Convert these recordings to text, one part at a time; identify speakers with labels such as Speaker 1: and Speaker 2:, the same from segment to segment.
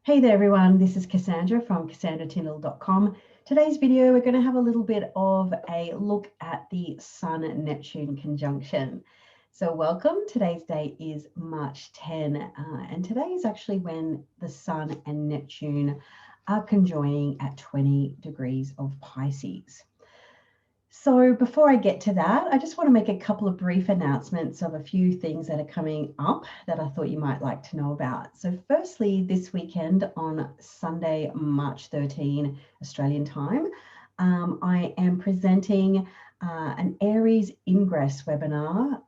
Speaker 1: Hey there everyone, this is Cassandra from CassandraTindall.com. Today's video, we're going to have a little bit of a look at the Sun-Neptune conjunction. So welcome, today's date is March 10, and today is actually when the Sun and Neptune are conjoining at 20 degrees of Pisces. So before I get to that, I just want to make a couple of brief announcements of a few things that are coming up that I thought you might like to know about. So firstly, this weekend on Sunday, March 13, Australian time, I am presenting an Aries ingress webinar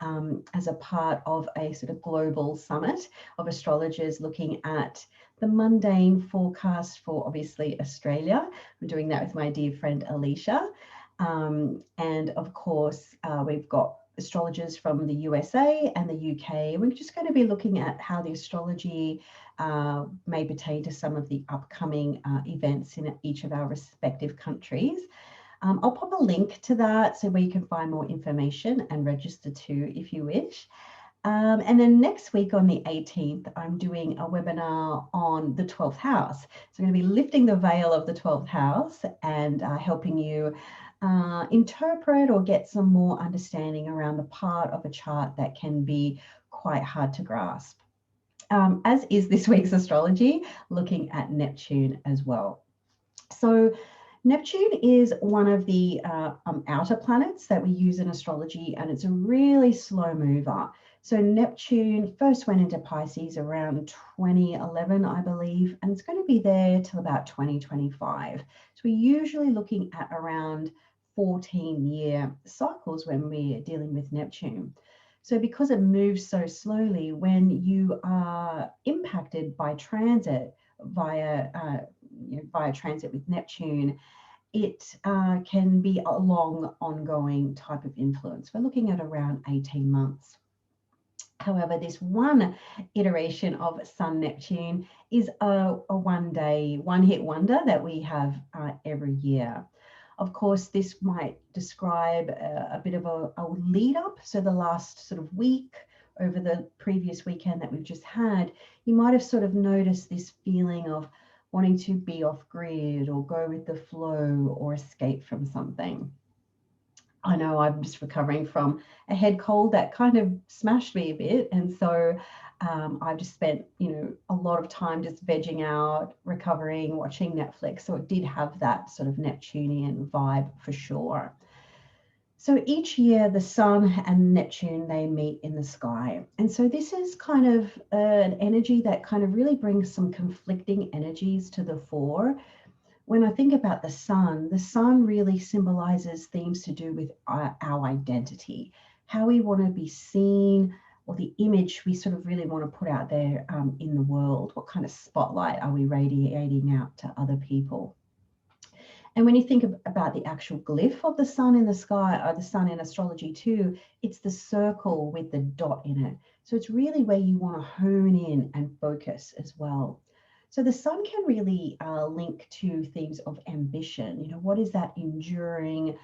Speaker 1: as a part of a sort of global summit of astrologers looking at the mundane forecast for obviously Australia. I'm doing that with my dear friend Alicia. And of course, we've got astrologers from the USA and the UK. We're just going to be looking at how the astrology may pertain to some of the upcoming events in each of our respective countries. I'll pop a link to that so where you can find more information and register too if you wish. And then next week on the 18th, I'm doing a webinar on the 12th house. So I'm going to be lifting the veil of the 12th house and helping you interpret or get some more understanding around the part of a chart that can be quite hard to grasp. As is this week's astrology, looking at Neptune as well. So Neptune is one of the outer planets that we use in astrology, and it's a really slow mover. So Neptune first went into Pisces around 2011, I believe, and it's going to be there till about 2025. So we're usually looking at around 14-year cycles when we're dealing with Neptune. So because it moves so slowly, when you are impacted by transit via transit with Neptune, it can be a long, ongoing type of influence. We're looking at around 18 months. However, this one iteration of Sun-Neptune is a one-day, one-hit wonder that we have every year. Of course, this might describe a bit of a lead up. So the last sort of week over the previous weekend that we've just had, you might have sort of noticed this feeling of wanting to be off grid or go with the flow or escape from something. I know I'm just recovering from a head cold that kind of smashed me a bit. And so I've just spent, a lot of time just vegging out, recovering, watching Netflix. So it did have that sort of Neptunian vibe for sure. So each year the Sun and Neptune, they meet in the sky. And so this is kind of an energy that kind of really brings some conflicting energies to the fore. When I think about the Sun really symbolizes themes to do with our identity, how we want to be seen, or the image we sort of really want to put out there in the world. What kind of spotlight are we radiating out to other people? And when you think about the actual glyph of the Sun in the sky, or the Sun in astrology too, it's the circle with the dot in it. So it's really where you want to hone in and focus as well. So the Sun can really link to themes of ambition. What is that enduring?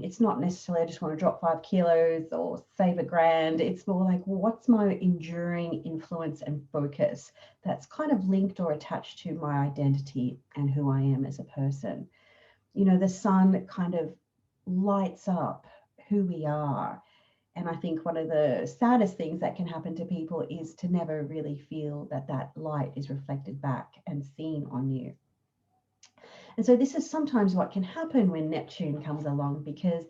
Speaker 1: It's not necessarily I just want to drop 5 kilos or save $1,000. It's more like, well, what's my enduring influence and focus that's kind of linked or attached to my identity and who I am as a person. The Sun kind of lights up who we are. And I think one of the saddest things that can happen to people is to never really feel that that light is reflected back and seen on you. And so this is sometimes what can happen when Neptune comes along, because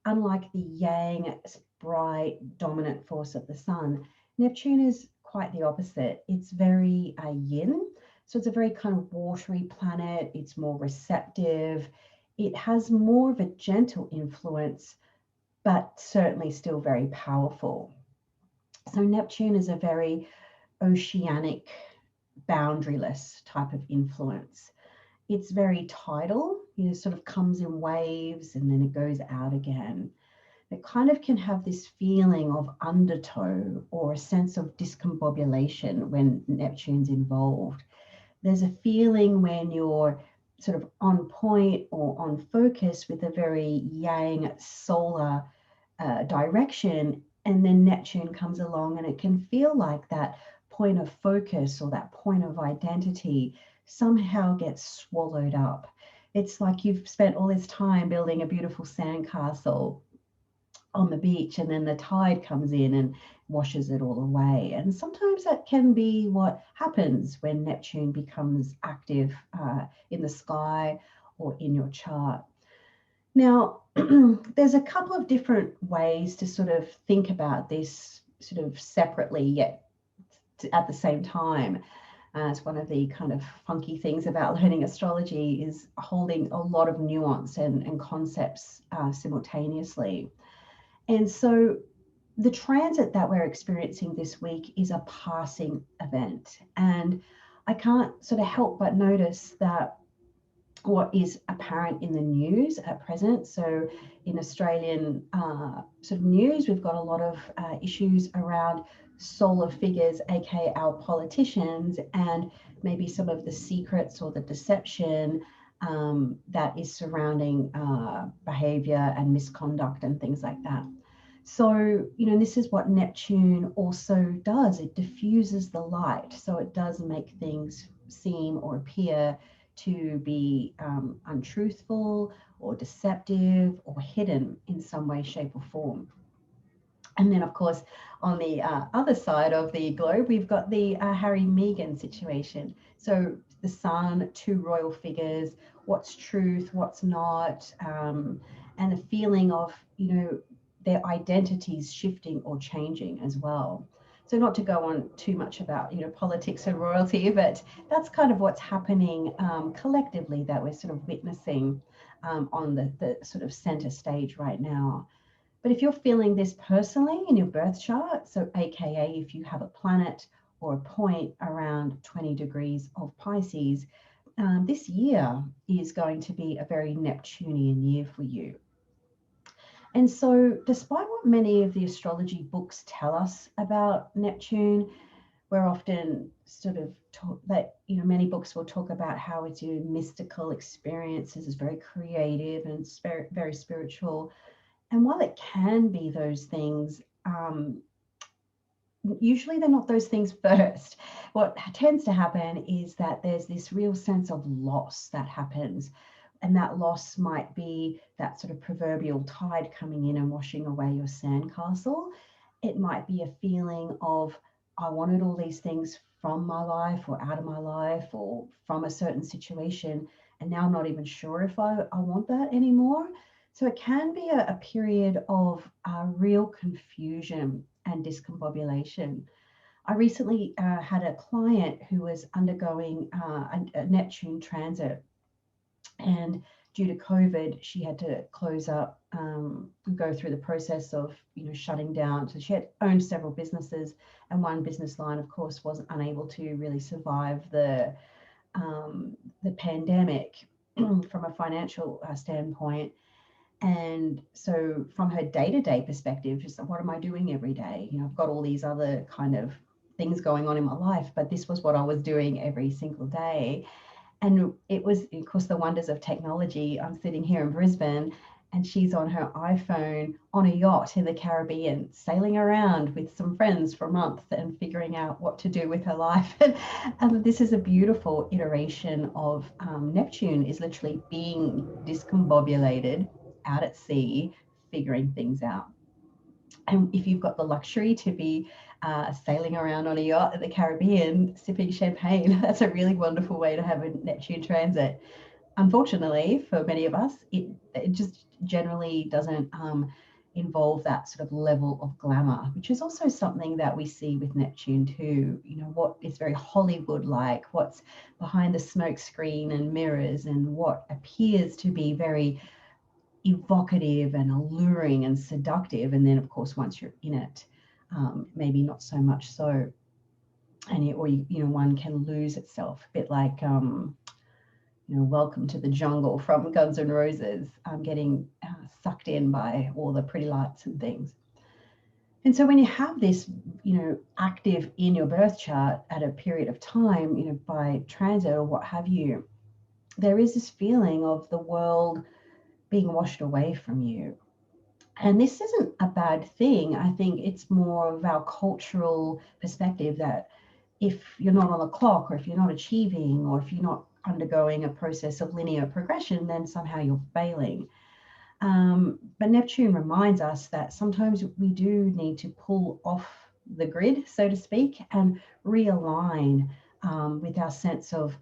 Speaker 1: unlike the yang, bright, dominant force of the Sun, Neptune is quite the opposite. It's very yin. So it's a very kind of watery planet. It's more receptive. It has more of a gentle influence, but certainly still very powerful. So Neptune is a very oceanic, boundaryless type of influence. It's very tidal, sort of comes in waves and then it goes out again. It kind of can have this feeling of undertow or a sense of discombobulation when Neptune's involved. There's a feeling when you're sort of on point or on focus with a very yang solar direction, and then Neptune comes along and it can feel like that point of focus or that point of identity somehow gets swallowed up. It's like you've spent all this time building a beautiful sandcastle on the beach, and then the tide comes in and washes it all away. And sometimes that can be what happens when Neptune becomes active in the sky or in your chart. Now, there's a couple of different ways to sort of think about this sort of separately, yet at the same time. It's one of the kind of funky things about learning astrology is holding a lot of nuance and concepts simultaneously. And so the transit that we're experiencing this week is a passing event. And I can't sort of help but notice that what is apparent in the news at present. So in Australian sort of news, we've got a lot of issues around solar figures, aka our politicians, and maybe some of the secrets or the deception that is surrounding behavior and misconduct and things like that. So, this is what Neptune also does. It diffuses the light. So it does make things seem or appear to be untruthful or deceptive or hidden in some way, shape, or form. And then, of course, on the other side of the globe, we've got the Harry-Meghan situation. So the Sun, two royal figures, what's truth, what's not, and the feeling of, their identities shifting or changing as well. So not to go on too much about, politics and royalty, but that's kind of what's happening collectively that we're sort of witnessing on the sort of center stage right now. But if you're feeling this personally in your birth chart, so AKA if you have a planet or a point around 20 degrees of Pisces, this year is going to be a very Neptunian year for you. And so despite what many of the astrology books tell us about Neptune, we're often sort of taught that, many books will talk about how it's mystical experiences, is very creative and very spiritual. And while it can be those things, usually they're not those things first. What tends to happen is that there's this real sense of loss that happens. And that loss might be that sort of proverbial tide coming in and washing away your sandcastle. It might be a feeling of, I wanted all these things from my life or out of my life or from a certain situation, and now I'm not even sure if I want that anymore. So it can be a period of real confusion and discombobulation. I recently had a client who was undergoing a Neptune transit, and due to COVID, she had to close up, go through the process of shutting down. So she had owned several businesses, and one business line, of course, wasn't unable to really survive the pandemic from a financial standpoint. And so from her day-to-day perspective, just what am I doing every day? I've got all these other kind of things going on in my life, but this was what I was doing every single day. And it was, of course, the wonders of technology. I'm sitting here in Brisbane and she's on her iPhone on a yacht in the Caribbean, sailing around with some friends for a month and figuring out what to do with her life. And this is a beautiful iteration of Neptune is literally being discombobulated out at sea, figuring things out. And if you've got the luxury to be sailing around on a yacht at the Caribbean, sipping champagne, that's a really wonderful way to have a Neptune transit. Unfortunately, for many of us, it just generally doesn't involve that sort of level of glamour, which is also something that we see with Neptune too. What is very Hollywood-like, what's behind the smoke screen and mirrors, and what appears to be very evocative and alluring and seductive. And then, of course, once you're in it, maybe not so much so. And one can lose itself, a bit like Welcome to the Jungle from Guns N' Roses, getting sucked in by all the pretty lights and things. And so when you have this, active in your birth chart at a period of time, by transit or what have you, there is this feeling of the world being washed away from you. And this isn't a bad thing. I think it's more of our cultural perspective that if you're not on the clock, or if you're not achieving, or if you're not undergoing a process of linear progression, then somehow you're failing. But Neptune reminds us that sometimes we do need to pull off the grid, so to speak, and realign with our sense of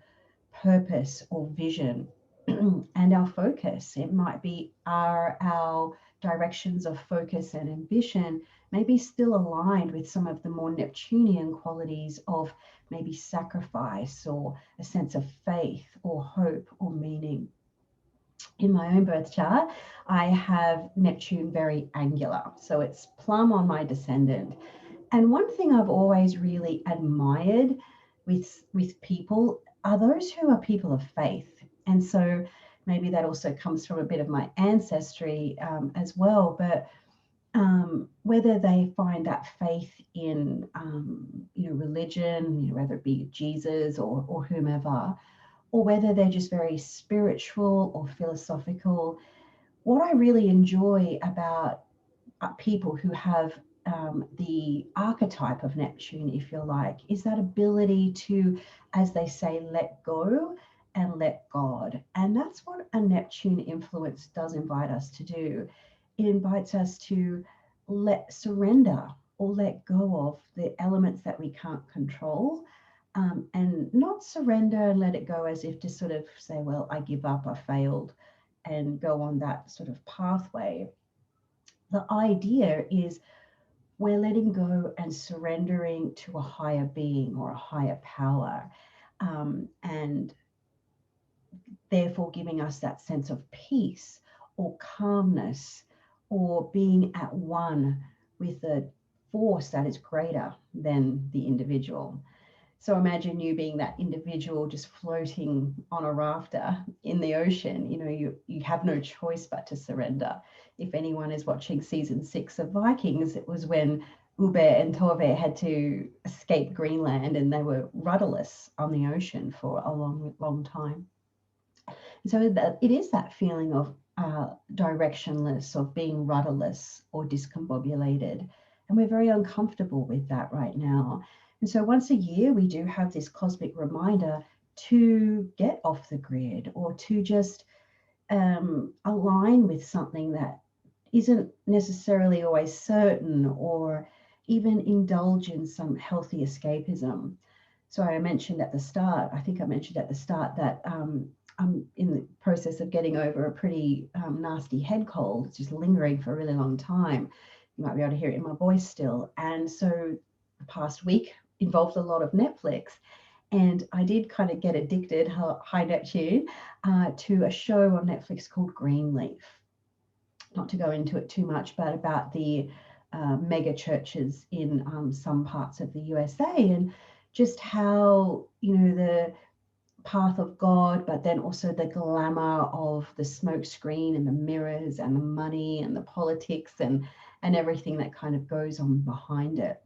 Speaker 1: purpose or vision and our focus. It might be our directions of focus and ambition maybe still aligned with some of the more Neptunian qualities of maybe sacrifice or a sense of faith or hope or meaning. In my own birth chart, I have Neptune very angular, so it's plumb on my descendant. And one thing I've always really admired with people are those who are people of faith. And so maybe that also comes from a bit of my ancestry as well. But whether they find that faith in religion, whether it be Jesus or whomever, or whether they're just very spiritual or philosophical, what I really enjoy about people who have the archetype of Neptune, if you like, is that ability to, as they say, let go and let God. And that's what a Neptune influence does invite us to do. It invites us to surrender or let go of the elements that we can't control. And not surrender and let it go as if to sort of say, well, I give up, I failed, and go on that sort of pathway. The idea is we're letting go and surrendering to a higher being or a higher power, and therefore giving us that sense of peace or calmness or being at one with a force that is greater than the individual. So imagine you being that individual just floating on a rafter in the ocean. You have no choice but to surrender. If anyone is watching season 6 of Vikings, it was when Ube and Tove had to escape Greenland and they were rudderless on the ocean for a long, long time. So that it is that feeling of directionless, of being rudderless or discombobulated. And we're very uncomfortable with that right now. And so once a year, we do have this cosmic reminder to get off the grid or to just align with something that isn't necessarily always certain, or even indulge in some healthy escapism. So I mentioned at the start, I think I mentioned at the start that I'm in the process of getting over a pretty nasty head cold. It's just lingering for a really long time. You might be able to hear it in my voice still. And so the past week involved a lot of Netflix. And I did kind of get addicted, high Neptune, to a show on Netflix called Greenleaf. Not to go into it too much, but about the mega churches in some parts of the USA, and just how, the path of God, but then also the glamour of the smoke screen and the mirrors and the money and the politics and everything that kind of goes on behind it.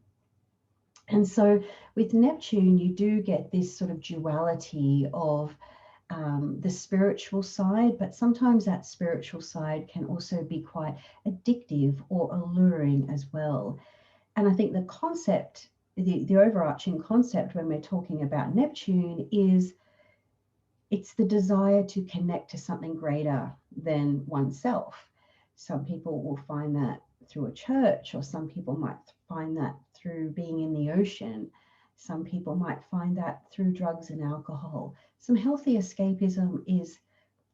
Speaker 1: And so with Neptune, you do get this sort of duality of the spiritual side, but sometimes that spiritual side can also be quite addictive or alluring as well. And I think the concept, the overarching concept when we're talking about Neptune is it's the desire to connect to something greater than oneself. Some people will find that through a church, or some people might find that through being in the ocean. Some people might find that through drugs and alcohol. Some healthy escapism is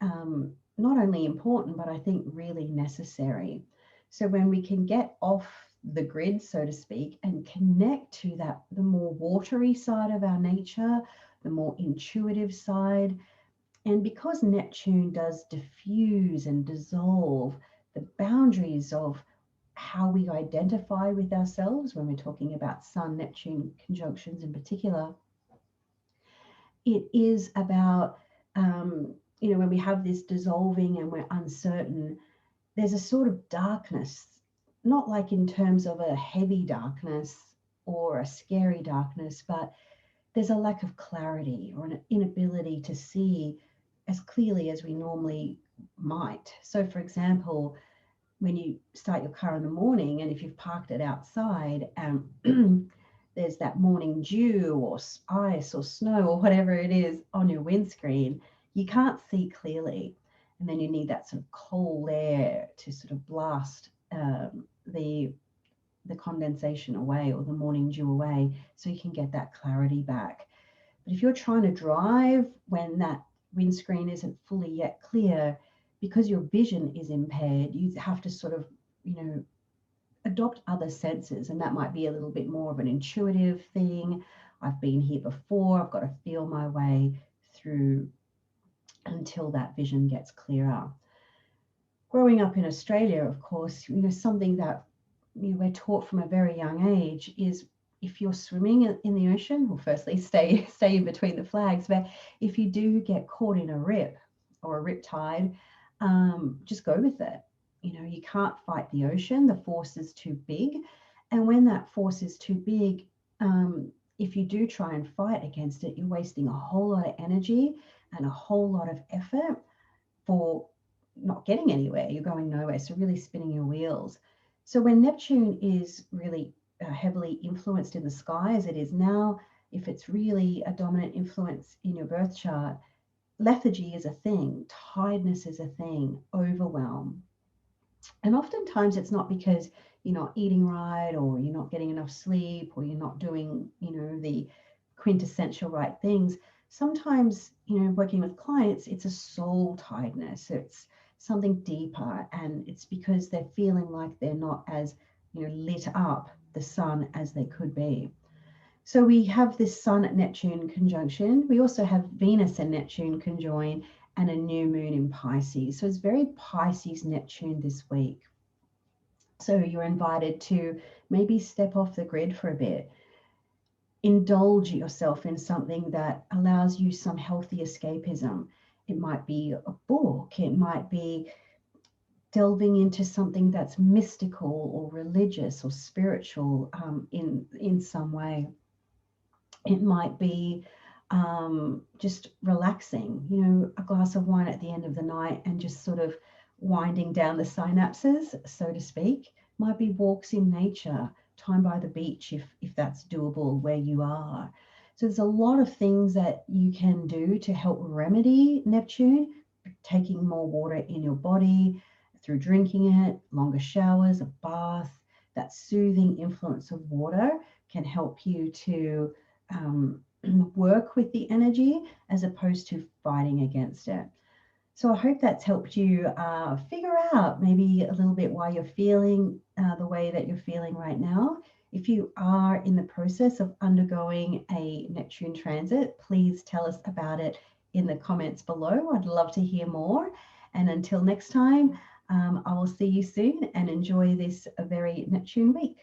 Speaker 1: not only important, but I think really necessary. So when we can get off the grid, so to speak, and connect to that, the more watery side of our nature, the more intuitive side. And because Neptune does diffuse and dissolve the boundaries of how we identify with ourselves, when we're talking about Sun-Neptune conjunctions in particular, it is about, when we have this dissolving and we're uncertain, there's a sort of darkness, not like in terms of a heavy darkness or a scary darkness, but there's a lack of clarity or an inability to see as clearly as we normally might. So, for example, when you start your car in the morning, and if you've parked it outside, there's that morning dew or ice or snow or whatever it is on your windscreen, you can't see clearly. And then you need that sort of cold air to sort of blast the condensation away or the morning dew away so you can get that clarity back. But if you're trying to drive when that windscreen isn't fully yet clear, because your vision is impaired, you have to sort of, adopt other senses. And that might be a little bit more of an intuitive thing. I've been here before, I've got to feel my way through until that vision gets clearer. Growing up in Australia, of course, something that we're taught from a very young age is if you're swimming in the ocean, well, firstly, stay in between the flags. But if you do get caught in a rip or a rip tide, just go with it. You can't fight the ocean. The force is too big. And when that force is too big, if you do try and fight against it, you're wasting a whole lot of energy and a whole lot of effort for not getting anywhere. You're going nowhere. So really spinning your wheels. So when Neptune is really heavily influenced in the sky, as it is now, if it's really a dominant influence in your birth chart, lethargy is a thing, tiredness is a thing, overwhelm. And oftentimes it's not because you're not eating right or you're not getting enough sleep or you're not doing, the quintessential right things. Sometimes, working with clients, it's a soul tiredness. It's something deeper, and it's because they're feeling like they're not as, lit up the sun as they could be. So we have this Sun-Neptune conjunction. We also have Venus and Neptune conjoined and a new moon in Pisces. So it's very Pisces Neptune this week. So you're invited to maybe step off the grid for a bit. Indulge yourself in something that allows you some healthy escapism. It might be a book. It might be delving into something that's mystical or religious or spiritual in some way. It might be just relaxing, a glass of wine at the end of the night and just sort of winding down the synapses, so to speak. Might be walks in nature, time by the beach if that's doable where you are. So there's a lot of things that you can do to help remedy Neptune, taking more water in your body through drinking it, longer showers, a bath. That soothing influence of water can help you to work with the energy as opposed to fighting against it. So I hope that's helped you figure out maybe a little bit why you're feeling the way that you're feeling right now. If you are in the process of undergoing a Neptune transit, please tell us about it in the comments below. I'd love to hear more. And until next time, I will see you soon and enjoy this very Neptune week.